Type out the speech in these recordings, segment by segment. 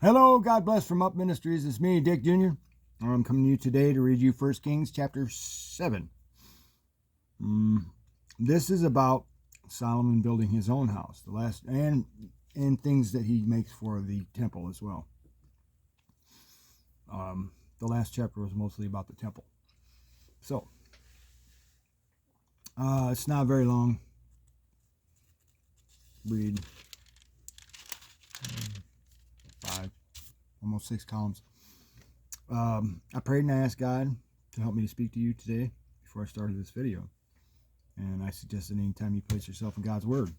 Hello, God bless from Up Ministries. It's me, Dick Jr. I'm coming to you today to read you 1 Kings chapter 7. This is about Solomon building his own house, and things that he makes for the temple as well. The last chapter was mostly about the temple. So, it's not very long. Read 5, almost 6 columns. I prayed and I asked God to help me to speak to you today before I started this video. And I suggested anytime you place yourself in God's Word,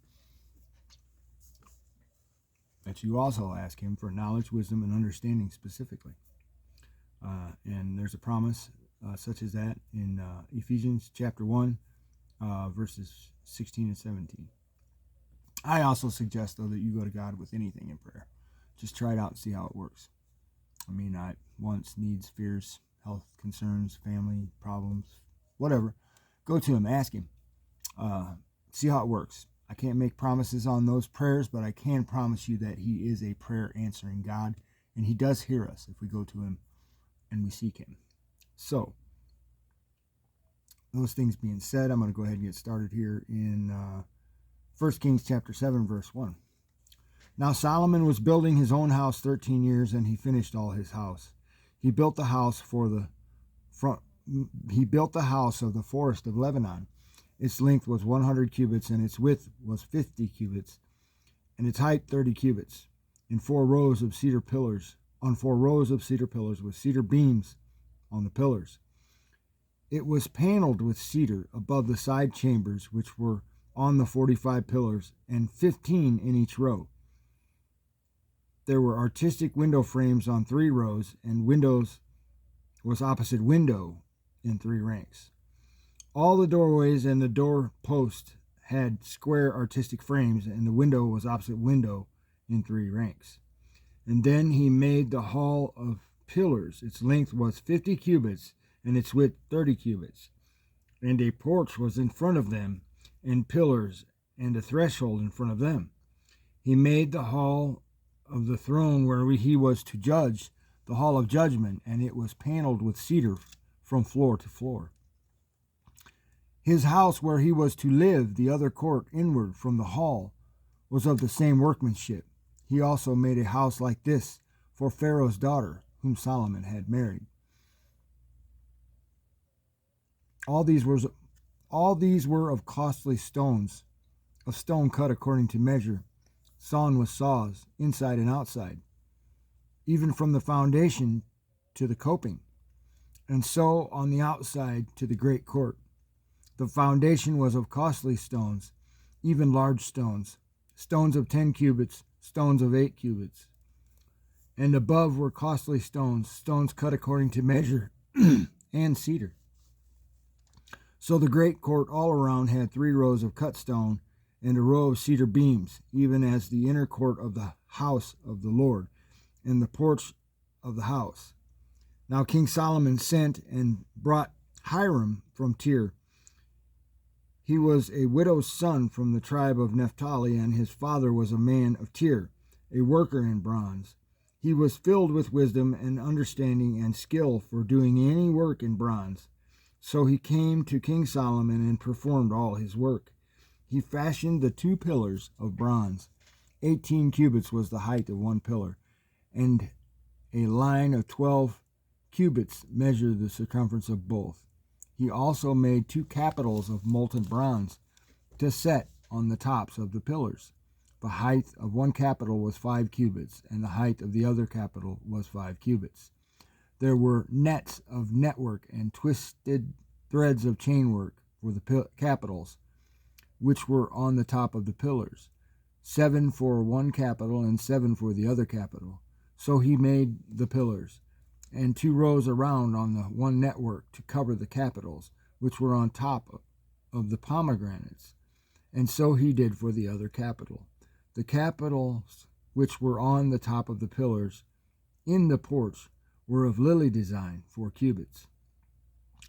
that you also ask Him for knowledge, wisdom, and understanding specifically. And there's a promise such as that in Ephesians chapter 1, verses 16 and 17. I also suggest, though, that you go to God with anything in prayer. Just try it out and see how it works. Wants, needs, fears, health concerns, family problems, whatever. Go to Him, ask Him. See how it works. I can't make promises on those prayers, but I can promise you that He is a prayer answering God, and He does hear us if we go to Him and we seek Him. So, those things being said, I'm going to go ahead and get started here in 1 Kings chapter 7, verse 1. Now Solomon was building his own house 13 years, and he finished all his house. He built the house of the forest of Lebanon. Its length was 100 cubits, and its width was 50 cubits, and its height 30 cubits, in 4 rows of cedar pillars, on 4 rows of cedar pillars with cedar beams on the pillars. It was paneled with cedar above the side chambers, which were on the 45 pillars, and 15 in each row. There were artistic window frames on 3 rows, and windows was opposite window in 3 ranks. All the doorways and the door post had square artistic frames, and the window was opposite window in 3 ranks. And then he made the hall of pillars. Its length was 50 cubits, and its width 30 cubits. And a porch was in front of them, and pillars, and a threshold in front of them. He made the hall of the throne where he was to judge, the hall of judgment, and it was paneled with cedar from floor to floor. His house where he was to live, the other court inward from the hall, was of the same workmanship. He also made a house like this for Pharaoh's daughter, whom Solomon had married. All these were of costly stones, of stone cut according to measure, sawn with saws, inside and outside, even from the foundation to the coping, and so on the outside to the great court. The foundation was of costly stones, even large stones, stones of 10 cubits, stones of 8 cubits. And above were costly stones, stones cut according to measure, and cedar. So the great court all around had 3 rows of cut stone, and a row of cedar beams, even as the inner court of the house of the Lord, and the porch of the house. Now King Solomon sent and brought Hiram from Tyre. He was a widow's son from the tribe of Naphtali, and his father was a man of Tyre, a worker in bronze. He was filled with wisdom and understanding and skill for doing any work in bronze. So he came to King Solomon and performed all his work. He fashioned the 2 pillars of bronze. 18 cubits was the height of one pillar, and a line of 12 cubits measured the circumference of both. He also made 2 capitals of molten bronze to set on the tops of the pillars. The height of one capital was 5 cubits, and the height of the other capital was 5 cubits. There were nets of network and twisted threads of chainwork for the capitals, which were on the top of the pillars, 7 for one capital and 7 for the other capital. So he made the pillars, and 2 rows around on the one network to cover the capitals, which were on top of the pomegranates. And so he did for the other capital. The capitals which were on the top of the pillars in the porch were of lily design, 4 cubits.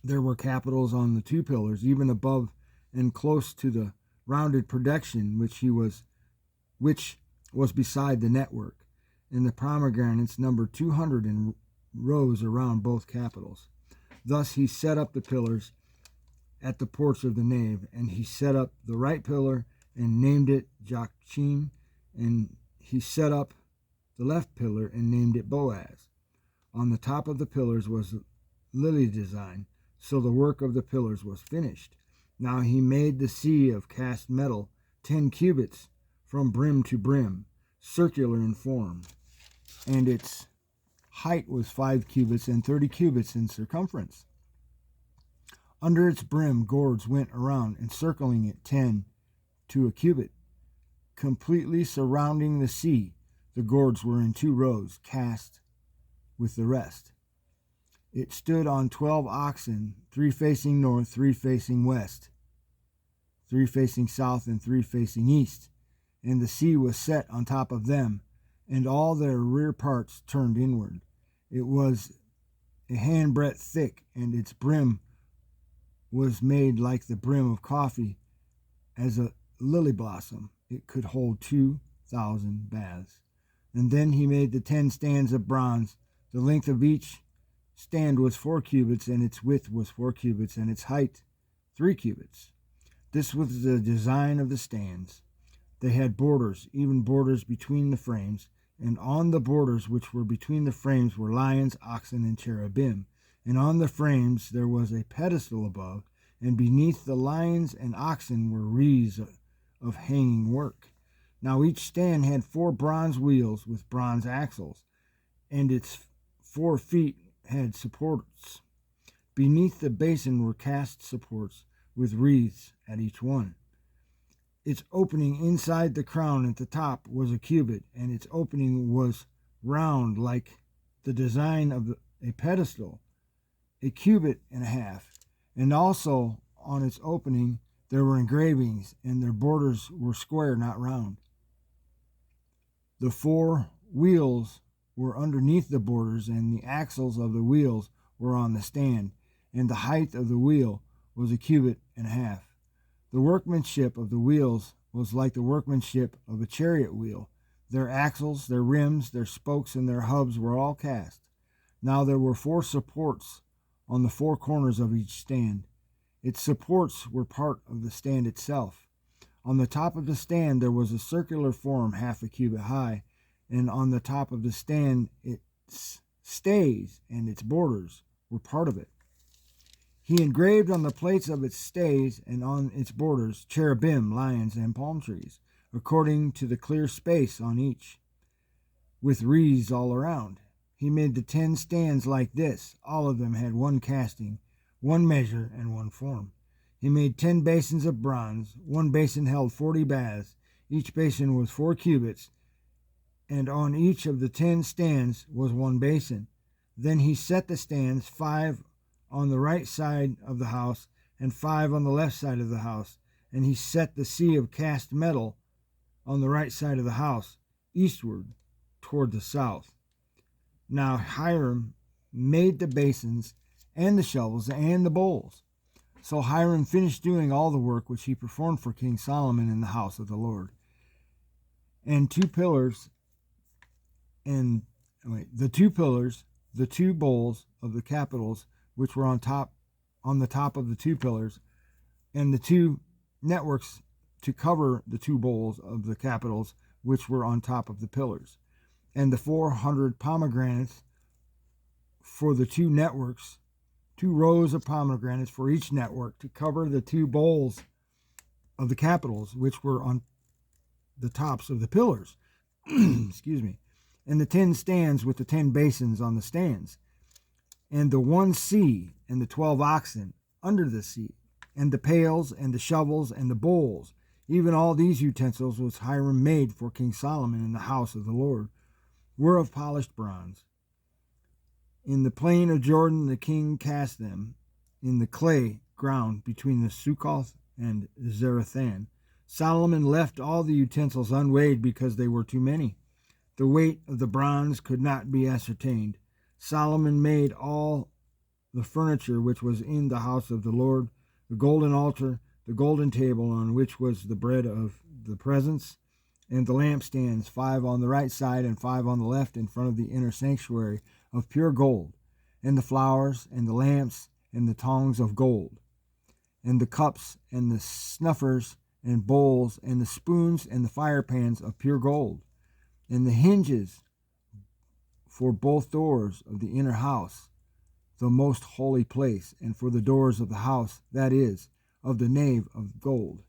There were capitals on the 2 pillars, even above and close to the rounded projection which was beside the network, and the pomegranates numbered 200 in rows around both capitals. Thus he set up the pillars at the porch of the nave, and he set up the right pillar and named it Jachin, and he set up the left pillar and named it Boaz. On the top of the pillars was lily design, so the work of the pillars was finished. Now he made the sea of cast metal 10 cubits from brim to brim, circular in form, and its height was 5 cubits and 30 cubits in circumference. Under its brim gourds went around, encircling it 10 to a cubit, completely surrounding the sea. The gourds were in 2 rows, cast with the rest. It stood on 12 oxen, 3 facing north, 3 facing west, 3 facing south, and 3 facing east. And the sea was set on top of them, and all their rear parts turned inward. It was a handbreadth thick, and its brim was made like the brim of coffee, as a lily blossom. It could hold 2,000 baths. And then he made the 10 stands of bronze. The length of each stand was 4 cubits, and its width was 4 cubits, and its height 3 cubits. This was the design of the stands. They had borders, even borders between the frames, and on the borders which were between the frames were lions, oxen, and cherubim. And on the frames there was a pedestal above, and beneath the lions and oxen were wreaths of hanging work. Now each stand had 4 bronze wheels with bronze axles, and its 4 feet had supports. Beneath the basin were cast supports with wreaths at each one. Its opening inside the crown at the top was a cubit, and its opening was round like the design of a pedestal, a cubit and a half. And also on its opening there were engravings, and their borders were square, not round. The 4 wheels were underneath the borders, and the axles of the wheels were on the stand, and the height of the wheel was a cubit and a half. The workmanship of the wheels was like the workmanship of a chariot wheel. Their axles, their rims, their spokes, and their hubs were all cast. Now there were 4 supports on the 4 corners of each stand. Its supports were part of the stand itself. On the top of the stand there was a circular form half a cubit high, and on the top of the stand its stays and its borders were part of it. He engraved on the plates of its stays and on its borders cherubim, lions, and palm trees, according to the clear space on each, with wreaths all around. He made the 10 stands like this. All of them had 1 casting, 1 measure, and 1 form. He made 10 basins of bronze. 1 basin held 40 baths. Each basin was 4 cubits, and on each of the 10 stands was 1 basin. Then he set the stands, 5 on the right side of the house and 5 on the left side of the house, and he set the sea of cast metal on the right side of the house, eastward toward the south. Now Hiram made the basins and the shovels and the bowls. So Hiram finished doing all the work which he performed for King Solomon in the house of the Lord. And the 2 pillars, the 2 bowls of the capitals which were on the top of the 2 pillars, and the 2 networks to cover the 2 bowls of the capitals which were on top of the pillars, and the 400 pomegranates for the 2 networks, 2 rows of pomegranates for each network to cover the 2 bowls of the capitals which were on the tops of the pillars. Excuse me. And the 10 stands with the 10 basins on the stands, and the 1 sea and the 12 oxen under the sea, and the pails and the shovels and the bowls. Even all these utensils which Hiram made for King Solomon in the house of the Lord were of polished bronze. In the plain of Jordan the king cast them in the clay ground between the Succoth and Zarethan. Solomon left all the utensils unweighed because they were too many. The weight of the bronze could not be ascertained. Solomon made all the furniture which was in the house of the Lord, the golden altar, the golden table on which was the bread of the presence, And the lampstands, 5 on the right side and 5 on the left in front of the inner sanctuary, of pure gold, and the flowers and the lamps and the tongs of gold, and the cups and the snuffers and bowls and the spoons and the fire pans of pure gold, and the hinges for both doors of the inner house, the most holy place, and for the doors of the house, that is, of the nave of gold.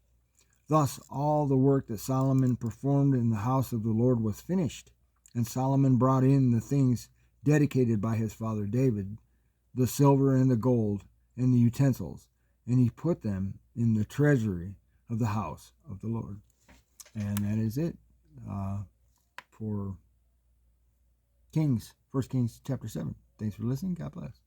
Thus all the work that Solomon performed in the house of the Lord was finished. And Solomon brought in the things dedicated by his father David, the silver and the gold and the utensils, and he put them in the treasury of the house of the Lord. And that is it for Kings, 1 Kings chapter 7. Thanks for listening. God bless.